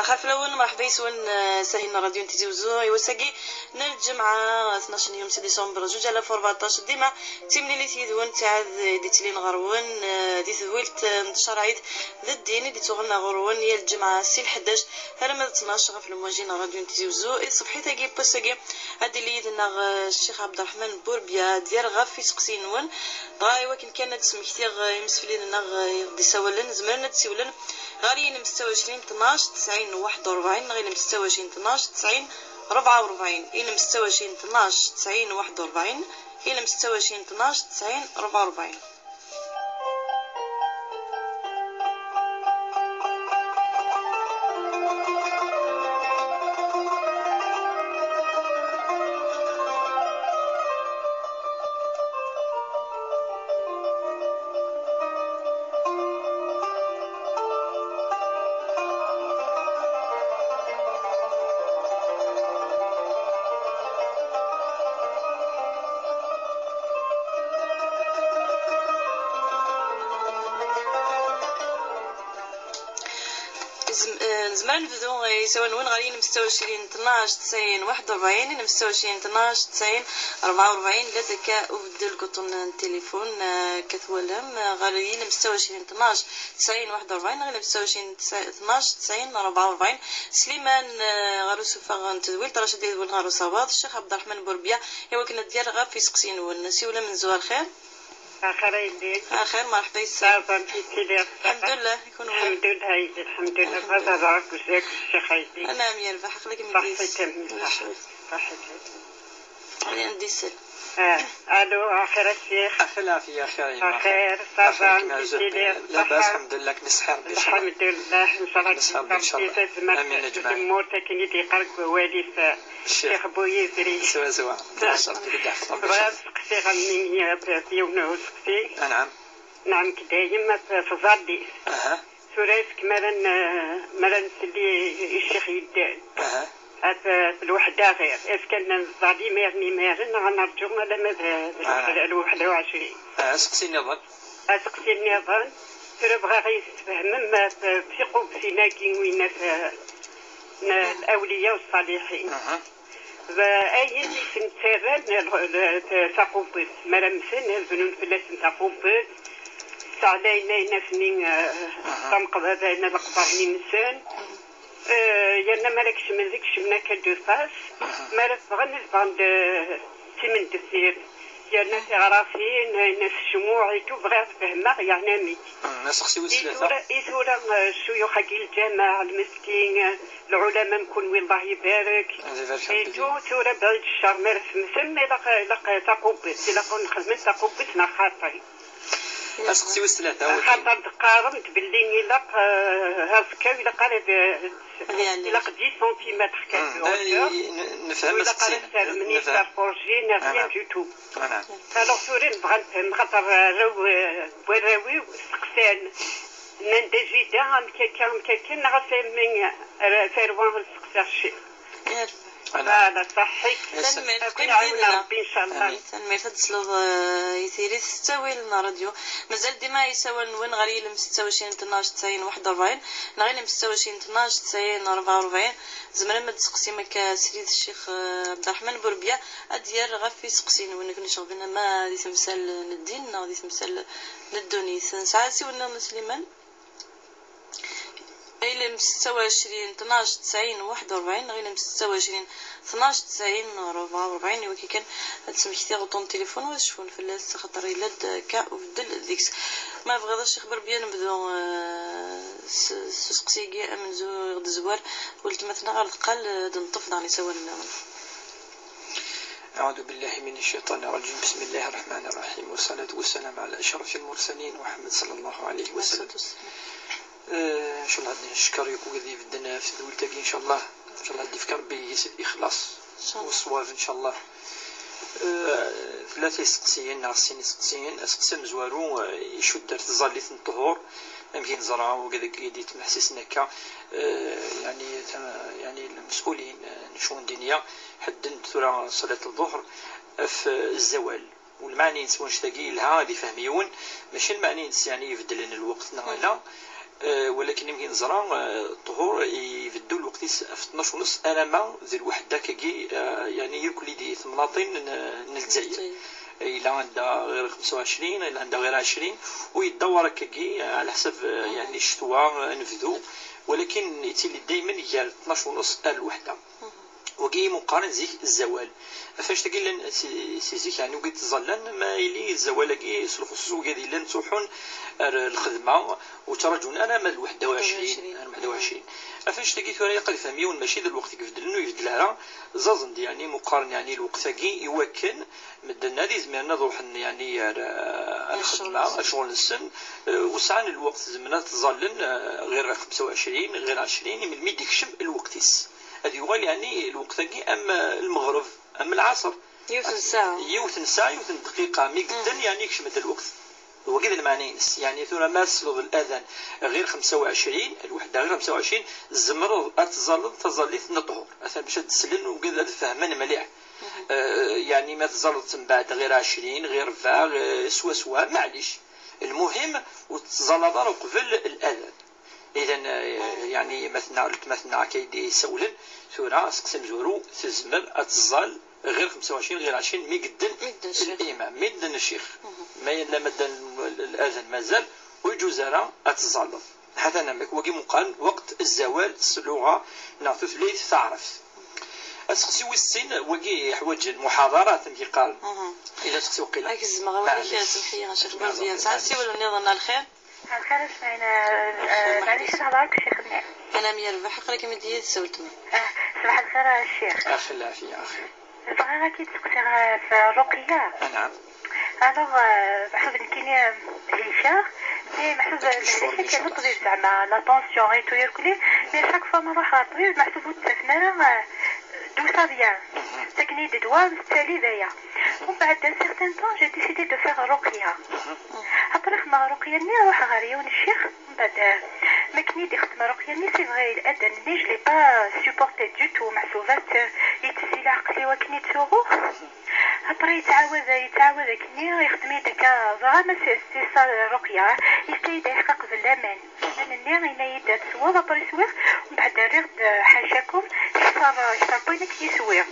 خاف الاول مرحبا يسون ساهينا راديو نتي زوزو يوساكي نال الجمعه 12 يوم 6 ديسمبر 2014 ديما تيملي لي تيدون تاع ديتلين غرون دي ثويلت انتشار عيد ذا الدين دي تغنى غرون يا الجمعه سي 11 هرم 12 في المواجين راديو نتي زوزو الصبحي تاكي بوساكي هادي اللي يدنا الشيخ عبد الرحمن بوربيا ديال غافي سقسين ون غاي ولكن كانت سمحتي يمسفلين دي سوالن زمان تسولن غاليين مستوى 20 12 90 41 غير مستوى 20 12 90 44 إلى مستوى 20 12 90 41 إلى مستوى 20 12 90 44. زمان نبدو يساوي وين غاليين مستوى 20 12 90 41 مستوى 20 12 90 44 لا ذكاء وبدل قطن التليفون كثولهم غاليين مستوى 20 12 90 41 غير مستوى 20 12 90 44 سليمان غارو سوفا تدويل ترى ديال غارو صباط الشيخ عبد الرحمن بوربيا هو كنا ديال غا في سقسين والنسي ولا من زوال خير آخر يديك آخر مرحبا يسلمك الحمد لله يكون الحمد لله الحمد لله هذا راك وزاك الشيخ يديك أنا أمير بحق لك صحتك خلينا نديسل الو اخر الشيخ العافية خير خير صافا لا باس الحمد لله نسحر الحمد لله ان شاء الله امين اجمعين موتك نيتي قرق والي الشيخ بويزري سوا بغا سقسي غني في يونس سقسي نعم كدايم في زادي سوريسك مالا نسلي الشيخ يدان في الوحدة غير كان الزادي ميرن غنرجو على ماذا الوحدة 21 سقسيني ظن سقسيني ظن بغا غيستفهم ما في قبسنا كيوين الأولياء والصالحين أي سنترن تقبل مرمسن الفنون فلاس تقبل سعلينا نفنين تنقض هذا الأقبار نمسان يانا مالكش من ذيك شمنا كدو فاس مالك بغن الباند تمن دسير يانا تعرفين ناس شموع يتوبغي تفهمها يعني ميت ناس خصي وسلافة يثورا الشيوخ كي الجامع المسكين العلماء نكون والله يبارك يتو ثورا بعيد الشر مارس مسمى لقى تقبت لقى نخدم تقبتنا خاطري اسقسي وسلافة خاطر قارنت باللي يلق هازكا إلا قال إلا 10 سنتيمتر نفهم مسكين مني فورجين ريان دو تو alors سورين بغا نفهم خاطر بوراوي سقسان ندجي عم كيكا نغفهم فروان السقسا الشيخ هذا صحيح سلمت كل ربي ان شاء الله سلمت تسلو يثيري تستوي لنا راديو مازال ديما يساوي وين غالي 26 12 90 41 نغير 26 12 90 44 زمان ما تسقسي مكا سيد الشيخ عبد الرحمن بوربيا ادير غافي سقسين وين كنا شغلنا ما دي تمثال للدين نا دي تمثال للدنيا ساعه ولا سليمان غير 26 12 90 41 غير 26 12 90 44 وكي كان تسمحتي غطون التليفون وشوفون في اللاس خاطر يلد كا وبدل ديكس ما بغاش الشيخ بربيا نبدو سقسيكي من زو غد زوار قلت مثلا غير القال نطف داني سوا أعوذ بالله من الشيطان الرجيم بسم الله الرحمن الرحيم والصلاة والسلام على أشرف المرسلين محمد صلى الله عليه وسلم ان شاء الله نشكر يكون ذي بدنا في دولتك ان شاء الله غادي في ربي الاخلاص والصواب ان شاء الله. ثلاثه سقسيين ناقصين سقسيين اسقسم زوارو يشد درت الظليت الطهور يمكن نزرعوا وكذا كيديت محسسنا هكا يعني المسؤولين نشون دينيه حدد ثورة صلاة الظهر في الزوال والمعني نسوان شتاقي لها هذه فهميون ماشي المعني يعني يبدل لنا الوقت لا ولكن يمكن نزرع الطهور يبدو الوقت في 12 ونص انا ما ذي الوحده كي يعني يركل دي ثملاطين نلزاير الا عندها غير 25 الا عندها غير 20 ويدور كي على حسب يعني الشتوى نفذو ولكن يتيلي دائما يجي 12 ونص الوحده وكي مقارن زيك الزوال فاش تقول لنا سيزيك يعني وقت تظلن ما يلي الزوال كي الخصوص وكادي لن تروحون الخدمه وترجون انا ما 21 فاش تقول ثوري قد فهميون ماشي ذا الوقت كيف دلنو يفدلها زازن يعني مقارن يعني الوقت كي يوكن مدنا هذه زماننا نروح يعني الخدمه الشغل السن وسعان الوقت زماننا تظلن غير 25 غير 20 من ميد يكشم الوقتيس هذا يقال يعني الوقت كي اما المغرب اما العصر يوثن ساعه يوثن دقيقه مي قدن يعني يكشم هذا الوقت هو كذا المعنينس يعني ثم ما سلوض الاذان غير 25 الوحده غير 25 الزمر تظليت نطهر مثلا باش تسلن وكذا فهمنا مليح يعني ما تظلت من بعد غير 20 غير 20 سوا معليش المهم وتظل قبل الاذان اذا يعني مثلنا كيدي سولن ثورة سقسم زورو تزمر اتظل غير 25 غير 20 مي قدن الامام مدن الشيخ ما لا مدن الاذان مازال ويجوزرا اتظل هذا نمك وكي مقال وقت الزوال اللغه نعطف ليث تعرف اسقسي والسن وكي حوايج المحاضرات كي قال الى سقسي وقيل هاك الزمغه ولا سمحيه غنشوف مزيان سعدتي ولا نظن الخير الخير اسمعينا معليش نهضرك الشيخ منيع انا ميربح قراك مديت سولتني صباح الخير الشيخ اخي العافيه اخي بغا كيتسقسي في الرقيه نعم الوغ محسوب كاين هيشا مي محسوب الهيشا كنطبيب زعما لا طونسيون اي تو يركلي مي شاك فوا نروح للطبيب محسوب تسفنا دو سا بيان تكني دي دوا مستالي ذايا ومن بعد ان سيغتان طون جي ديسيدي دو فيغ رقيه ابرخ ما رقيه ني نروح غاريون الشيخ من بعد ما كني دي خدمه رقيه ني سي فغي الاذان ني جو لي با سوبورتي دو تو محسوبات يتسيل عقلي وكني تسوغو ابري يتعاود كني يخدمي داك زعما سي سا رقيه يستيد يحقق في الامان انا ني غينايد تسوغ ابري سويغ ومن بعد ريغ حاشاكم شطر بينك يسويغ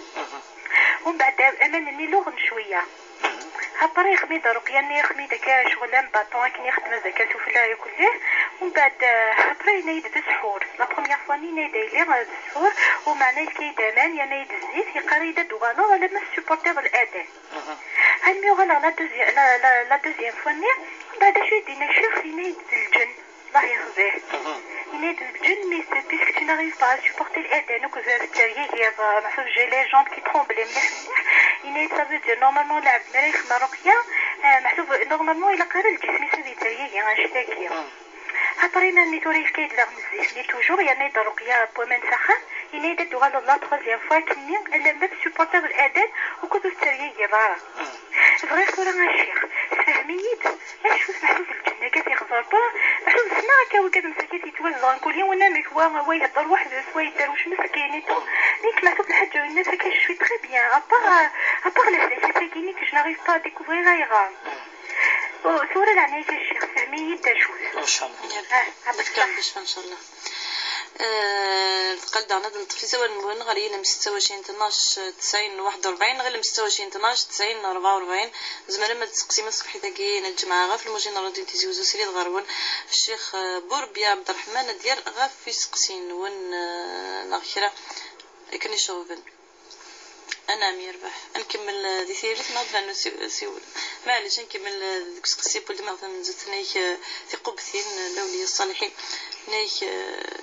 ومن بعد امان لغن شويه هابري خميد رقياني خميد كا شغلان باطون كني خدمه زكا سفلا كله ومن بعد هابري نايد السحور لا بروميير فوا ني نايد لي السحور ومعناه كي دامان يا نايد الزيت يقري دا دوغانا ولا ما سوبورتير الاذان هل مي غلا لا دوزيام فوا ني بعد شو دينا شيخ نايد الجن الله يخزيه ينادي الجن مي بيسك tu n'arrives pas à supporter الأذان وك التريير محسوب جي لي جامب كي ترومبلي مليح ينادي ça veut dire normalement العبد ما يخدم رقية محسوب normalement إلا قرا الجسم يسوي تريير غنشتاكية هابرينا نيتوريف كيد لا مزيف مي توجور ينادي رقية بومن سخان ينادي دوغال لا تروزيام فوا كني الا ما سوبورتير الأذان وكدو التريير راه فغير صورة الشيخ فهميت اشوف محسوب الجنة كافي خزر با محسوب سمع كا وكذا مساكيت يتوزع نقول لي وانا ميك هو يهضر واحد شويه يدار واش مسكينيتو ميك محسوب الحاجه الناس كاين شوي تري بيان ابار لا فلاش تاكيني كي ناريف با ديكوفري غيرا صورة العناية الشيخ فهميت اشوف ان شاء الله باش ان شاء الله القلد عنا نطفي سوا المهم غاليين من 26 12 90 41 غير من 26 12 90 44 زعما ما تسقسي من صبحي داكي الجمعه غا في الموجين راديو تيزوزو سيري الغرون الشيخ بوربيا عبد الرحمن ديال غا في سقسين ون الاخيره كني شوفن انا ميربح نكمل دي سيرت ناض لانه سيول معليش نكمل ديك سقسي بول ما نزتني في قبثين الاولياء الصالحين نيك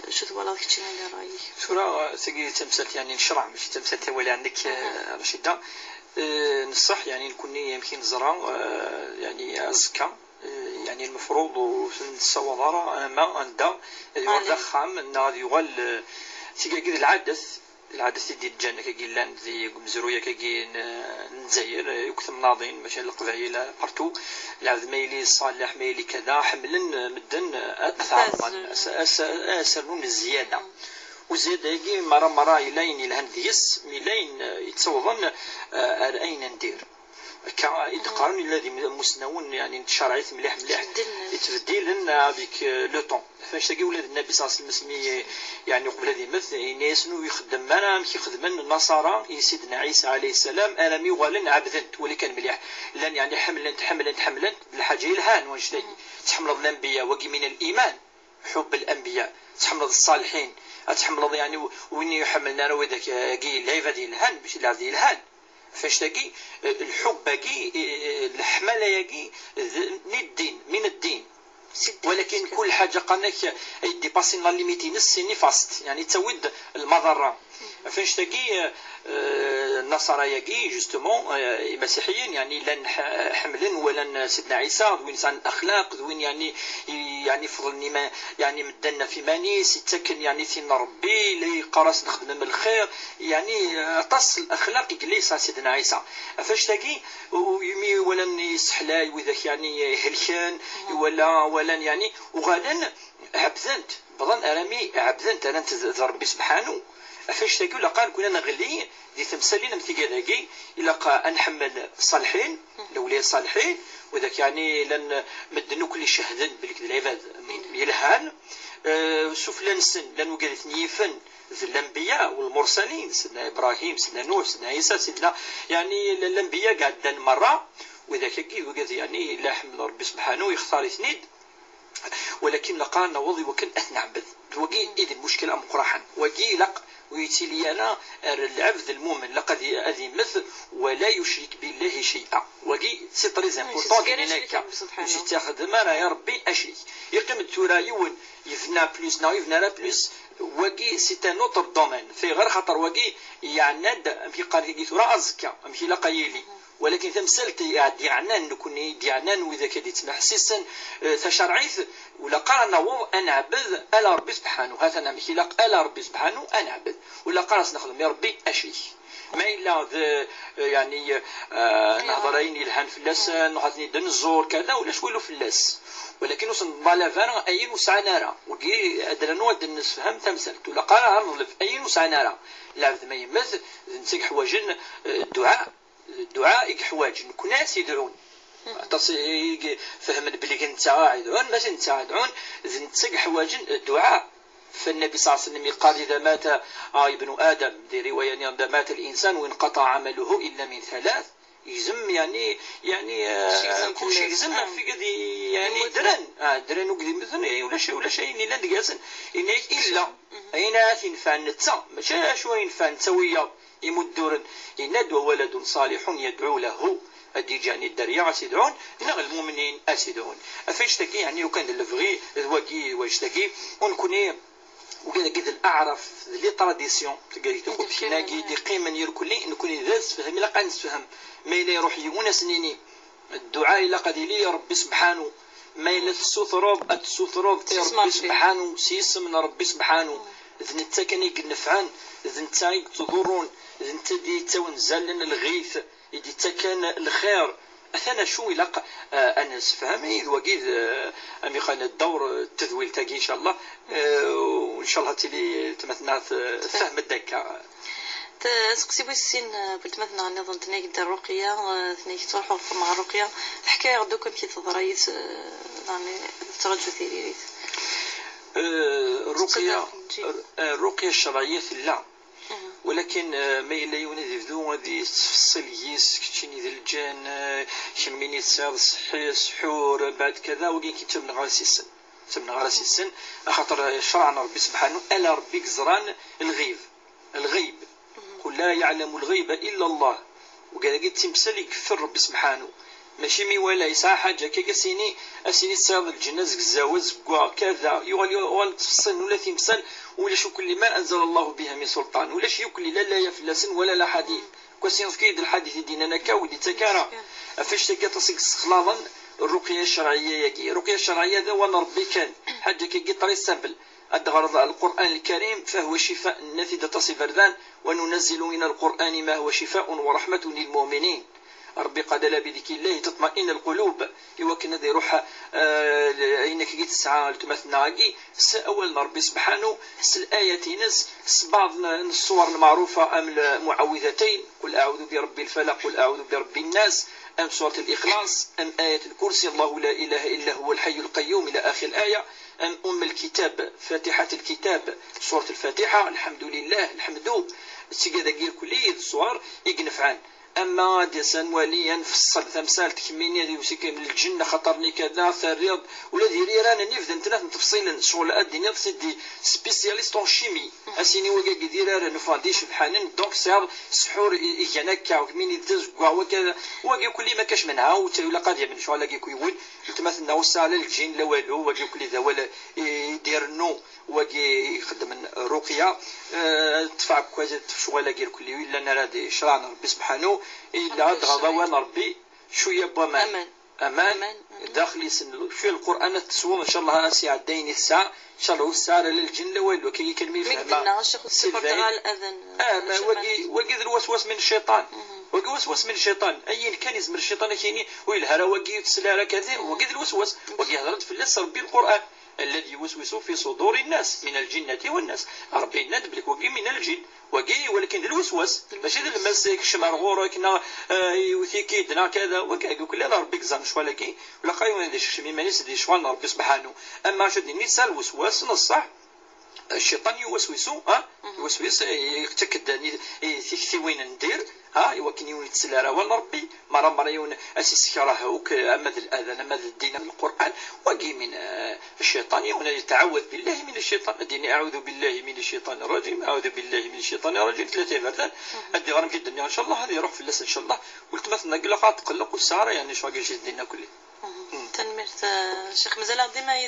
شو تبغى كتشي على رايك صورة تجي تمثل يعني نشرع مش تمثل تولي عندك رشيدة نصح يعني نكون يمكن زرع يعني أزكى يعني المفروض وسوضارة أنا ما عندها يورد خام نادي يغل تيجي كذا العدس ديال الجنة كي لان ذي مزروية كي نزاير يكتم ناضين باش القبائل بارتو العبد ميلي صالح ميلي كذا حملن مدن اثار اسرون الزيادة وزيادة كي مرة يلاين الهنديس ميلاين يتصوضن اين ندير كإدقار الذي مسنون يعني شرعيت مليح يتبدل لنا بك لو طون فاش تلقى ولاد النبي صلى الله عليه وسلم يعني قبل هذه مثل الناس نو يخدم منا يخدم النصارى سيدنا عيسى عليه السلام انا مي ولن عبدنت ولي كان مليح لان يعني حملا بالحاجه الهان واش تحمل الانبياء وقي من الايمان حب الانبياء تحمل الصالحين تحمل يعني وين يحملنا وذاك كي العيفه ديال الهان باش لا ديال الهان فاش تلقي الحب كي الحمله كي من الدين ولكن كل حاجه قالك ديباسين لا ليميتي نص نيفاست يعني تزود المضره فاش تلقي النصارى يجي جوستومون المسيحيين يعني لن حملن ولا سيدنا عيسى ذو انسان اخلاق ذو يعني فضلني ما يعني مدنا في مانيس يتسكن يعني في ربي لي قرص نخدم من الخير يعني تصل الاخلاق جليس سيدنا عيسى فاش تلاقي يمي ولا يسحلا وذاك يعني هلكان ولا يعني وغادا عبدنت بظن ارامي عبدنت انا ربي سبحانه فاش تقول قال كنا نغلي دي تمثالين مثل كذاكي الا نحمل الصالحين الاولياء الصالحين وذاك يعني لن مدنو كل شهدا بالك العباد يلهان شوف لنسن لن وقالت نيفن الانبياء والمرسلين سيدنا ابراهيم سيدنا نوح سيدنا عيسى سيدنا يعني الانبياء قاعدين مره وذاك كي وقال يعني لا حمل ربي سبحانه يختار اثنين ولكن لقانا وضي وكان اثنعبد وقي اذا المشكله مقرحا وقي لق ويتيلي أنا العبد المؤمن لقد أذي مثل ولا يشرك بالله شيئا وقي سي تري امبورطون هناك باش تاخذ مانا يا ربي اشري يقيم الترايون يفنا بلوس نا يفنا لا بلوس وقي سي ان اوتر دومين في غير خطر وقي يعند في قال كي ثرا ازكى امشي لقايلي ولكن تمثلت ديعنان نكون ديعنان واذا كدي تمحسسا تشرعيث ولا قالنا و انا عبد الا ربي سبحانه هذا انا ماشي لا الا ربي سبحانه انا عبد ولا قالنا نخدم يا ربي اشي ما الا يعني نهضرين الهان في اللسان نغاتني دنزور كذا ولا شويلو في اللاس ولكن وصل بالافان اي وسع نارا وكي ادرنو نفهم تمثلت ولا قال نظلف اي وسع نارا لا ما يمثل نتيك حواجن الدعاء حواج كل ناس يدعون فهمت بلي انت يدعون ماشي انت يدعون نتسق حواج الدعاء فالنبي صلى الله عليه وسلم قال اذا مات ابن ادم دي روايه اذا مات الانسان وانقطع عمله الا من ثلاث يزم يعني كل شيء يزم في قد يعني درن وقدي مثلا ولا شيء الا دقاسن الا اين ينفع نتا ماشي شويه ينفع نتويا يمدورن يندو ولد صالح يدعو له الديجاني الدريا اسيدعون نغ المؤمنين اسيدعون افاش تكي يعني وكان الفغي واقي واش تكي ونكوني وكذا كذا الاعرف لي تراديسيون تلقى تقول ناقي دي قيمه يركلي نكون ذات فهم لا نفهم ما الا يروح يونا سنيني الدعاء الى قد لي ربي سبحانه ما الا السوثروب ربي سبحانه سيس من ربي سبحانه اذا انت كان ينفعان اذا انت تضرون اذا انت دي تونزل لنا الغيث يدي تكن الخير اثنا شو يلقى انا فهمي وكيد امي قال الدور التذويل تاعي ان شاء الله وان شاء الله تلي تمثلنا فهم الدكه تسقسي بالسين بالتمثلنا نظن تنيك الرقيه تنيك تروحوا مع الرقيه الحكايه دوكا كي تضريت يعني ترجو ثيريت الرقيه الشرعيه لا ولكن ما إلا يونذ هذه تفصيليس كتشيني ذي الجان شميني تصير سحور بعد كذا وكي تمن غراسي السن خاطر شرعنا ربي سبحانه الا ربي زران الغيب قل لا يعلم الغيب الا الله وقال قلت تمثل يكفر ربي سبحانه ماشي مي ولا يسعى حاجه كي سيني تصير الجناز الزواز كذا يغال تفصل ولا تمثل ولا شو كل ما انزل الله بها من سلطان ولا شي يكل لا يفلسن ولا لا حديث كوسين في كيد الحديث ديننا كاودي تكارا فاش تلقى تصيق خلالا الرقيه الشرعيه الرقيه الشرعيه ذا وانا ربي كان حاجه كي طري سامبل الغرض القران الكريم فهو شفاء النافذه تصف بردان وننزل من القران ما هو شفاء ورحمه للمؤمنين ربي قال لا بذكر الله تطمئن القلوب يوكن هذا يروح عينك كي تسعى تمثناكي اول ربي سبحانه الآية نس بعض الصور المعروفة ام المعوذتين قل اعوذ برب الفلق قل اعوذ برب الناس أم سورة الإخلاص، أم آية الكرسي الله لا إله إلا هو الحي القيوم إلى آخر الآية، أم الكتاب فاتحة الكتاب سورة الفاتحة الحمد لله الحمد تيجا غير كلي الصور يقنف عن. اما ديسان وليا فصل تمثال تكميني هذه وسيكي من الجنه خطرني كذا ثريض ولا ديري رانا نفذ انت تفصيلا شغل اديني سيدي سبيسياليست اون شيمي اسيني وكا كيدير رانا نفاندي سبحان دونك سير سحور يجنكا وكميني تزكوا وكذا وكي كل ما كاش منها ولا قضيه من شغل كي كيقول تمثلنا وسع على الجن لا والو وكي كل ذا ولا يدير نو وكي يخدم رقيه تفع كوازت شغل كير كل الا نراد شرعنا ربي سبحانه إلا غضوان ربي شوية بأمان أمان داخلي سن شوية القرآن تسوى إن شاء الله أسي عديني الساعة إن شاء الله الساعة للجن ويلو كي يكلمي فهما وقي الوسوس من الشيطان وقي وسوس من الشيطان أي كان يزمر الشيطان كيني ويلهرا وقي يتسلى كذا وقي الوسوس وقي هضرت في اللسر بالقرآن الذي يوسوس في صدور الناس من الجنة والناس ربي ندبلك وقي من الجن وقي ولكن الوسوس ماشي المسك شمر غورك نا يوثيكي دنا كذا وكا كل هذا ربي كزان شوالا كي ولا قايم هذا الشيء ما نسدي شوال ربي سبحانه. اما شد نسى الوسواس نصح الشيطان يوسوسو يوسوس يتكد في وين ندير يوكني يتسلى راه ربي مرة يون اسيس راه امد الاذان امد الدين من القران وقي من الشيطان يون يتعوذ بالله من الشيطان اديني اعوذ بالله من الشيطان الرجيم اعوذ بالله من الشيطان الرجيم 3 مرات ادي غرم في الدنيا ان شاء الله هذه يروح في اللسان ان شاء الله قلت مثلا قلق تقلق والسهره يعني شو باقي الدنيا كله تنمرت شيخ مازال ديما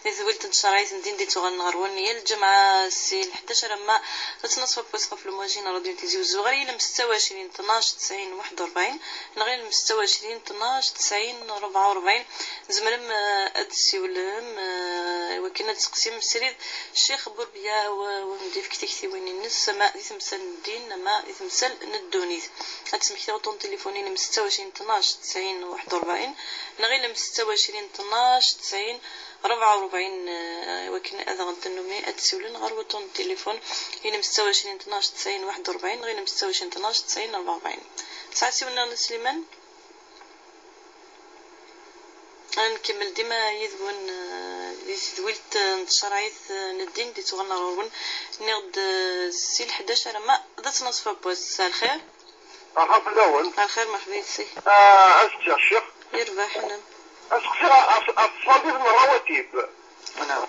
يذول تنشرايت ندين دي تغنغرون هي الجمعه السي 11 اما تنصف بوسقه في المواجهين راديو تيزي وزغري ل 26 12 90 41 نغير ل 26 12 90 44 زمرم ادسي ولم وكنا تقسيم السرير الشيخ بوربيا ومديف كتيكتي وين الناس ما يتمثل الدين ما يتمثل ندونيت هتسمح تاعو تليفوني ل 26 12 90 41 نغير ل 26 12 90 44 وكن هذا غنتنمي اتسولن غروتون التليفون هنا 26 12 90 41 غير 26 12 90 44 ساعه سيونا سليمان نكمل ديما يذون دويلت نتشرايث ندين دي تغنرون نغد السي 11 ما ذات نصف بوس الخير أخاف الأول الخير مرحبا سي أسكت الشيخ يربح نعم أصدق من الرواتب نعم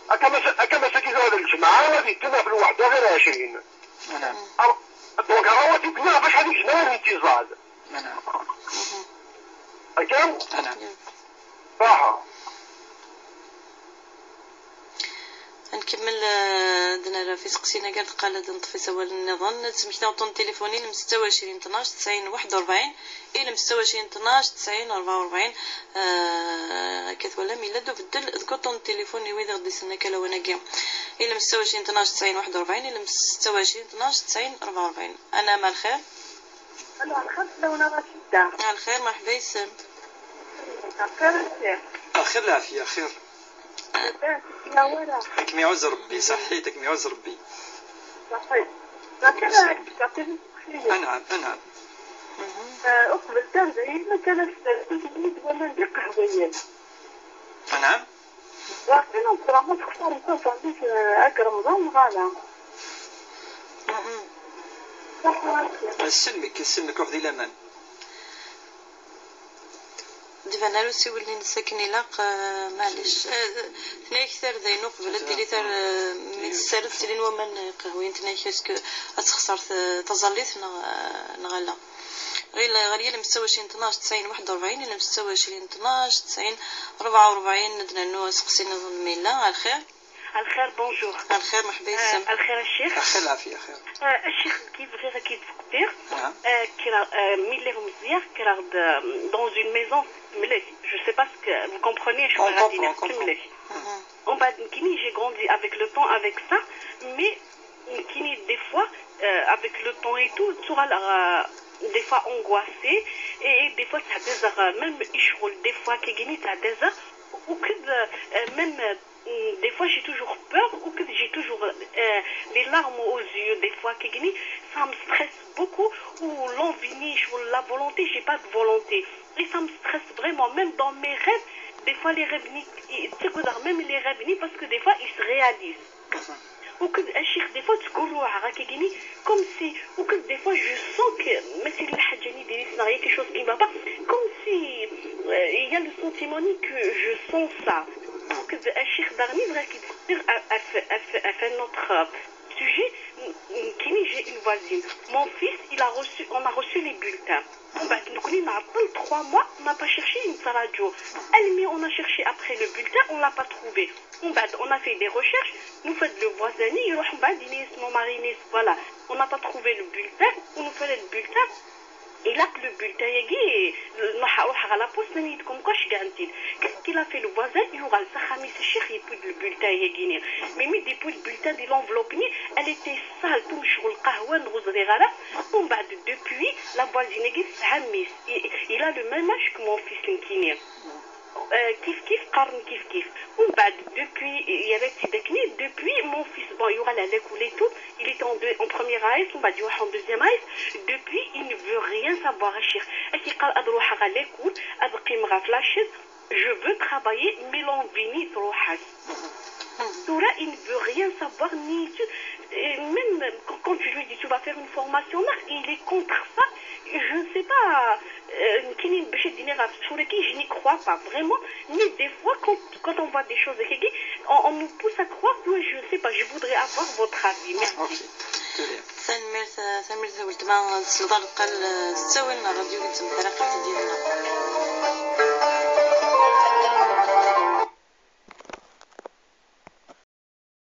أكما سكيت هذا الجماعة هذه تنا في الوحدة غير 20 نعم دونك الرواتب هنا باش هذيك جنان امتزاج نعم أكام نعم صح نكمل دنا في سقسينا قالت قالت نطفي سوا النظام سمحنا وطن تليفوني ل 26 12 90 41 الى 26 12 90 44 كيف ولا ميلاد بدل ذكرتون تليفوني وإذا غدي سنة كلا وانا قام الى 26 12 90 41 الى 26 12 90 44 انا مع الخير انا الخير لو انا رشيدة مع الخير مرحبا يسام خير العافية خير تك ميعوز ربي صحيتك ميعوز ربي صحيح لكن نعم أقبل ترجعي ما كانت تجيد ولا ندير قهويين نعم لكن أصلا ما تختاري توصل بيك أقرب رمضان غالا السلمك روح ذي الأمان دفعنا له سي ولي نسكني لاق معليش ثنايا كثر ذي نقبل الديري ثار متسرد تلين ومن قهوين ثنايا كاسكو أتخسر تظليت نغلا غير 26 12 90 41 إلى 26 12 90 44 ندنا نو سقسينا الميلا على الخير الخير بونجور الخير مرحبا يسام الخير الشيخ خير العافية خير الشيخ كيف غير كي تفكر نعم كرا ميلي مزيان كرا dans une maison مليح je sais pas ce que vous comprenez je غادي نحكي مليح on va كيني j'ai grandi avec le temps avec ça mais كيني des fois avec le temps et tout tu vas des fois angoissé et des fois ça des heures même يشغل des fois كي جيني تاع des heures وكذا même des fois j'ai toujours peur ou que j'ai toujours les larmes aux yeux des fois ça me stresse beaucoup ou l'envie ou la volonté, j'ai pas de volonté et ça me stresse vraiment même dans mes rêves. Des fois les rêves même les rêves parce que des fois ils se réalisent. Ou que des fois tu comme si ou que des fois je sens que mais c'est quelque chose qui ne va pas comme si il y a le sentiment que je sens ça. Donc notre sujet j'ai une voisine. Mon fils on a reçu les bulletins. On a 3 mois, on n'a pas cherché une radio. On a cherché après le bulletin, on l'a pas trouvé. On a fait des recherches, nous faisons le voisinier, mon mari, voilà. On n'a pas trouvé le bulletin, on nous fait le bulletin. Et là, le bulletin, à la poste, qu'est-ce qu'il a fait le voisin? Il aura le bulletin. Mais depuis le bulletin de l'enveloppe, elle était sale, depuis, la voisine, il a le même âge que mon fils. Depuis mon fils il y aura la l'école et tout, il était en première AS, on va dire en deuxième AS. Depuis il ne veut rien savoir. Je veux travailler mais l'envie ni trop. Il ne veut rien savoir ni même quand je lui dis tu vas faire une formation il est contre ça. Je ne sais pas, je n'y crois pas vraiment, mais des fois quand on voit des choses on nous pousse à croire que je ne sais pas, je voudrais avoir votre avis. Merci. ثمرت ولتما الصداقة السوين راديو كنت بحرقة ديالنا